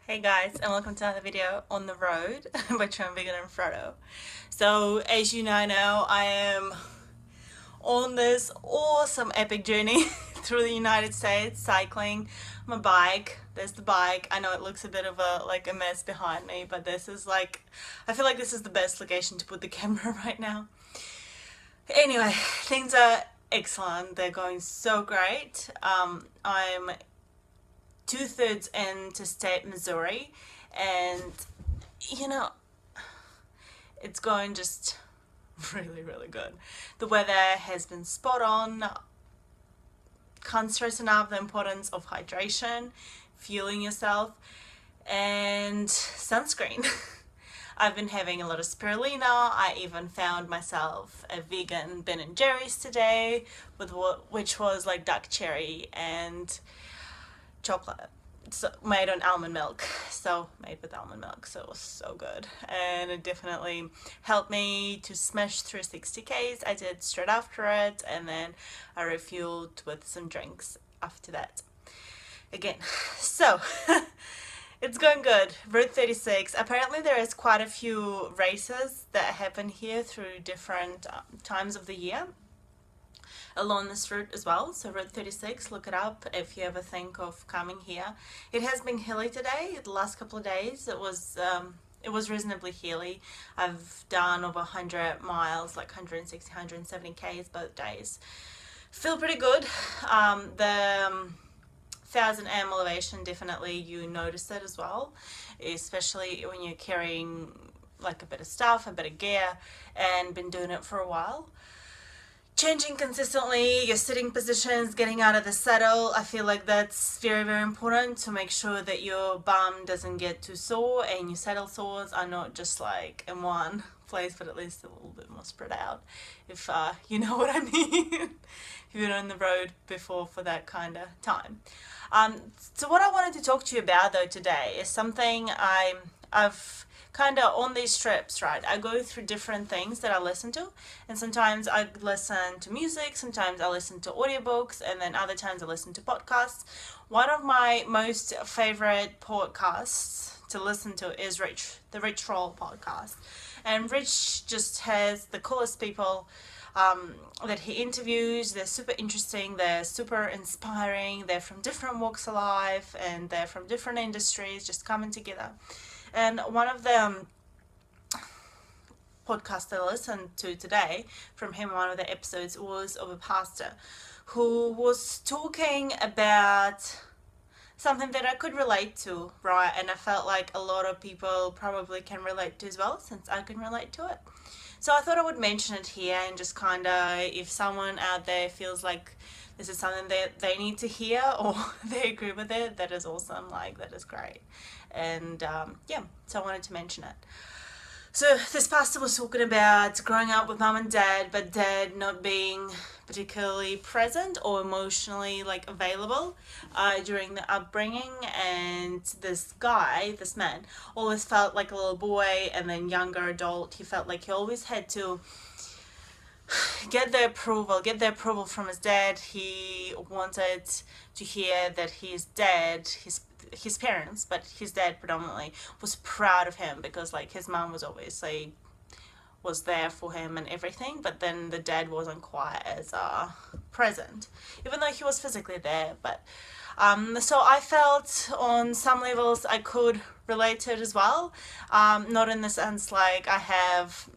Hey guys, and welcome to another video on the road by Trump Vegan and Frodo. So as you know now, I am on this awesome epic journey through the United States, cycling my bike. There's the bike. I know it looks a bit of a mess behind me, but this is I feel like this is the best location to put the camera right now. Anyway, things are excellent. They're going so great. I'm two-thirds into state Missouri, and you know, it's going just really good. The weather has been spot on. Can't stress enough the importance of hydration, fueling yourself, and sunscreen. I've been having a lot of spirulina. I even found myself a vegan Ben and Jerry's today, which was like dark cherry and chocolate, so made on almond milk, so made with almond milk, so it was so good, and it definitely helped me to smash through 60 k's. I did straight after it, and then I refueled with some drinks after that again. So it's going good. Route 36, apparently there is quite a few races that happen here through different times of the year along this route as well. So Route 36, look it up if you ever think of coming here. It has been hilly today. The last couple of days it was reasonably hilly. I've done over 100 miles, like 160, 170 k's both days. Feel pretty good. The 1000 m elevation, definitely you notice it as well, especially when you're carrying like a bit of stuff, a bit of gear, and been doing it for a while. Changing consistently your sitting positions, getting out of the saddle. I feel like that's very important to make sure that your bum doesn't get too sore and your saddle sores are not just like in one place, but at least a little bit more spread out, if you know what I mean. If you've been on the road before for that kind of time. So what I wanted to talk to you about though today is something I've kind of on these trips, right? I go through different things that I listen to, and sometimes I listen to music, sometimes I listen to audiobooks, and then other times I listen to podcasts. One of my most favorite podcasts to listen to is the Rich Roll podcast, and Rich just has the coolest people that he interviews. They're super interesting, they're super inspiring, they're from different walks of life, and they're from different industries just coming together. And one of the podcasts that I listened to today from him, one of the episodes, was of a pastor who was talking about something that I could relate to, right? And I felt like a lot of people probably can relate to as well, since I can relate to it. So I thought I would mention it here, and just kind of, if someone out there feels like this is something that they need to hear or they agree with it, that is awesome, like that is great. And yeah, so I wanted to mention it. So this pastor was talking about growing up with mum and dad, but dad not being particularly present or emotionally like available during the upbringing, and this man always felt like a little boy, and then younger adult, he felt like he always had to get the approval from his dad. He wanted to hear that his dad, his parents, but his dad predominantly, was proud of him, because like his mom was obviously was there for him and everything, but then the dad wasn't quite as present, even though he was physically there. But so I felt on some levels I could relate to it as well, not in the sense like I have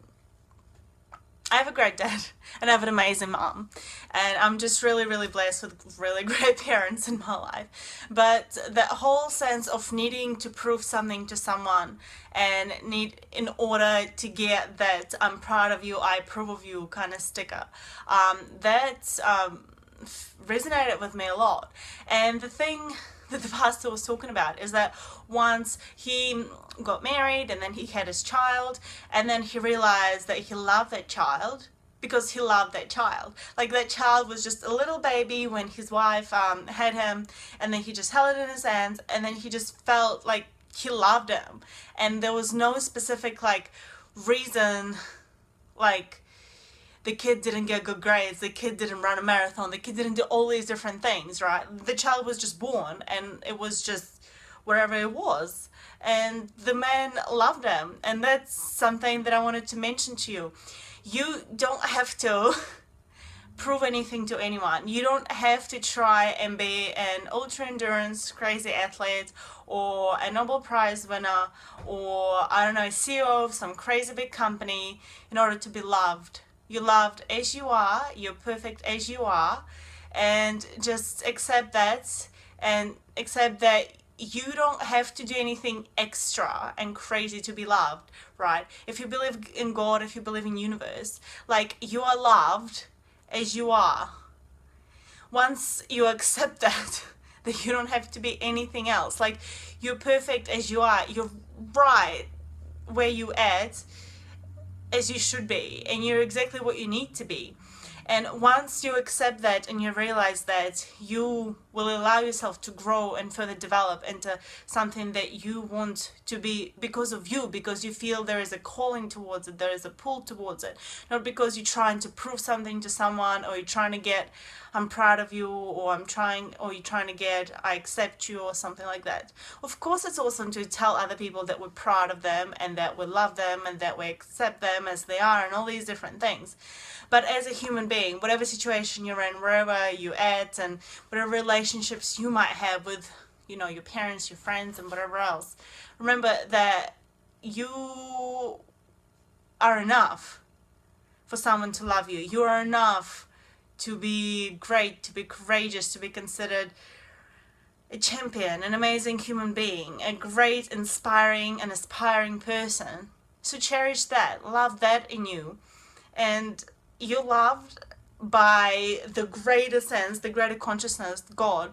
a great dad and I have an amazing mom, and I'm just really blessed with really great parents in my life. But that whole sense of needing to prove something to someone, and need, in order to get that I'm proud of you, I approve of you kind of sticker, that resonated with me a lot. And the thing that the pastor was talking about is that once he got married, and then he had his child, and then he realized that he loved that child because he loved that child. Like that child was just a little baby when his wife had him, and then he just held it in his hands, and then he just felt like he loved him, and there was no specific like reason, like the kid didn't get good grades, the kid didn't run a marathon, the kid didn't do all these different things, right? The child was just born, and it was just wherever it was. And the man loved them. And that's something that I wanted to mention to you. You don't have to prove anything to anyone. You don't have to try and be an ultra endurance crazy athlete or a Nobel Prize winner or, I don't know, CEO of some crazy big company in order to be loved. You're loved as you are, you're perfect as you are, and just accept that, and accept that you don't have to do anything extra and crazy to be loved, right? If you believe in God, if you believe in universe, like, you are loved as you are. Once you accept that, that you don't have to be anything else, like, you're perfect as you are, you're right where you at, as you should be, and you're exactly what you need to be. And once you accept that and you realize that, you will allow yourself to grow and further develop into something that you want to be because of you, because you feel there is a calling towards it, there is a pull towards it. Not because you're trying to prove something to someone, or you're trying to get, I'm proud of you, or you're trying to get, I accept you, or something like that. Of course, it's awesome to tell other people that we're proud of them and that we love them and that we accept them as they are and all these different things. But as a human being, whatever situation you're in, wherever you're at, and whatever relationships you might have with, you know, your parents, your friends, and whatever else, remember that you are enough for someone to love you. You are enough to be great, to be courageous, to be considered a champion, an amazing human being, a great, inspiring, and aspiring person. So cherish that, love that in you, and you're loved by the greater sense, the greater consciousness, God,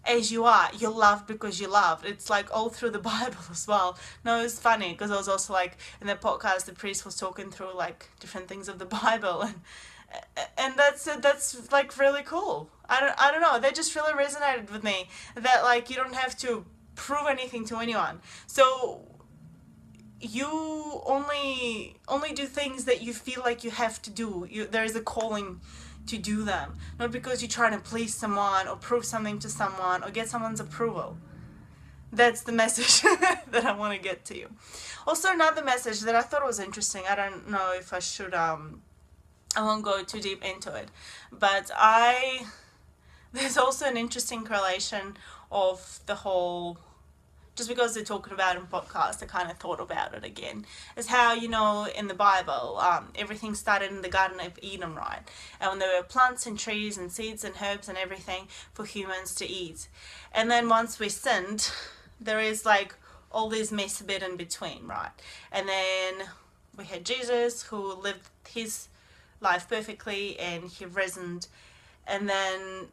as you are. You're loved because you're loved. It's like all through the Bible as well. No, it's funny because I was also like, in the podcast, the priest was talking through like different things of the Bible, and that's like really cool. I don't know, that just really resonated with me, that like you don't have to prove anything to anyone. So you only do things that you feel like you have to do. There is a calling to do them, not because you're trying to please someone or prove something to someone or get someone's approval. That's the message that I want to get to you. Also, another message that I thought was interesting, I don't know if I should, I won't go too deep into it, but there's also an interesting correlation of the whole, just because they're talking about it in podcast, I kind of thought about it again, is how, you know, in the Bible, everything started in the Garden of Eden, right? And when there were plants and trees and seeds and herbs and everything for humans to eat. And then once we sinned, there is like all this mess a bit in between, right? And then we had Jesus, who lived his life perfectly and he risen, and then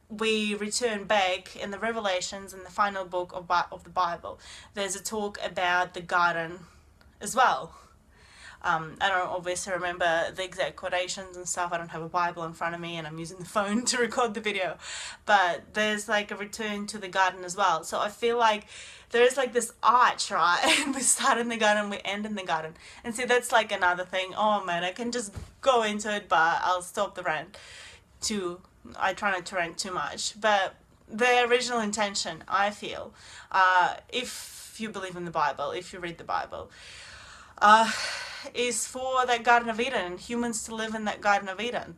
we return back in the Revelations, in the final book of the Bible. There's a talk about the garden as well. I don't obviously remember the exact quotations and stuff. I don't have a Bible in front of me and I'm using the phone to record the video. But there's like a return to the garden as well. So I feel like there is like this arch, right? And we start in the garden, we end in the garden. And see, that's like another thing. Oh man, I can just go into it, but I'll stop the rant too. I try not to rant too much, but the original intention, I feel, if you believe in the Bible, if you read the Bible, is for that Garden of Eden, humans to live in that Garden of Eden,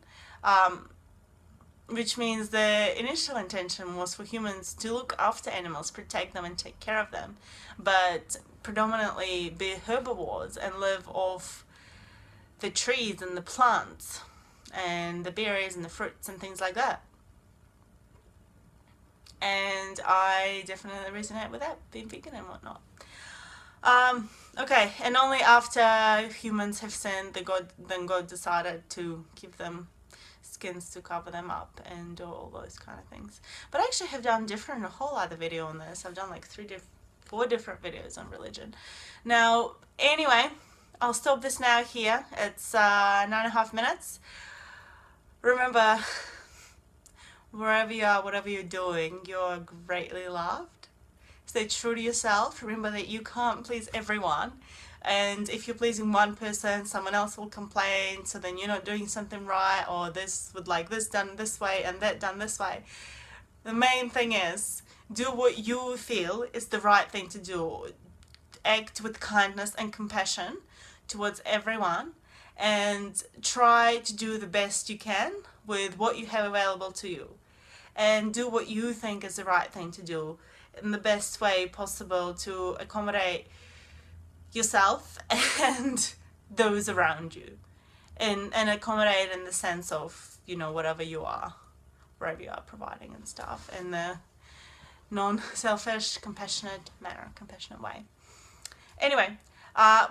which means the initial intention was for humans to look after animals, protect them and take care of them, but predominantly be herbivores and live off the trees and the plants and the berries and the fruits and things like that. And I definitely resonate with that, being vegan and whatnot. Okay, and only after humans have sinned, then God decided to give them skins to cover them up and do all those kind of things. But I actually have done a whole other video on this. I've done like 4 different videos on religion. Now, anyway, I'll stop this now here. It's 9.5 minutes. Remember, wherever you are, whatever you're doing, you're greatly loved. Stay true to yourself. Remember that you can't please everyone. And if you're pleasing one person, someone else will complain, so then you're not doing something right, or this would like this done this way and that done this way. The main thing is, Do what you feel is the right thing to do. Act with kindness and compassion towards everyone, and try to do the best you can with what you have available to you, and do what you think is the right thing to do in the best way possible to accommodate yourself and those around you, and accommodate in the sense of, you know, whatever you are, wherever you are providing and stuff, in the non-selfish, compassionate manner, compassionate way. Anyway,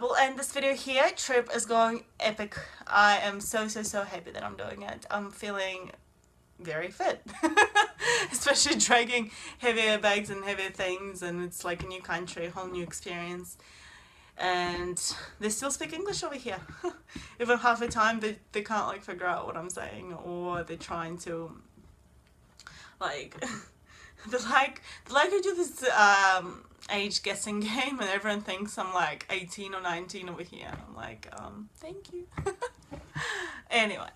we'll end this video here. Trip is going epic. I am so happy that I'm doing it. I'm feeling very fit, especially dragging heavier bags and heavier things, and it's like a new country, a whole new experience. And they still speak English over here. Even half the time they can't like figure out what I'm saying, or they're trying to like they like to do this age guessing game, and everyone thinks I'm like 18 or 19 over here. I'm like, thank you. Anyway,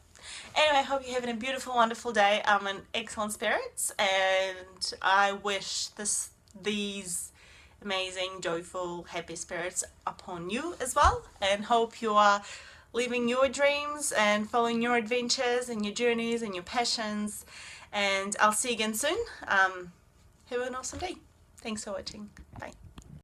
I hope you're having a beautiful, wonderful day. I'm in excellent spirits, and I wish these amazing, joyful, happy spirits upon you as well, and hope you are living your dreams and following your adventures and your journeys and your passions. And I'll see you again soon. Have an awesome day. Thanks for watching. Bye.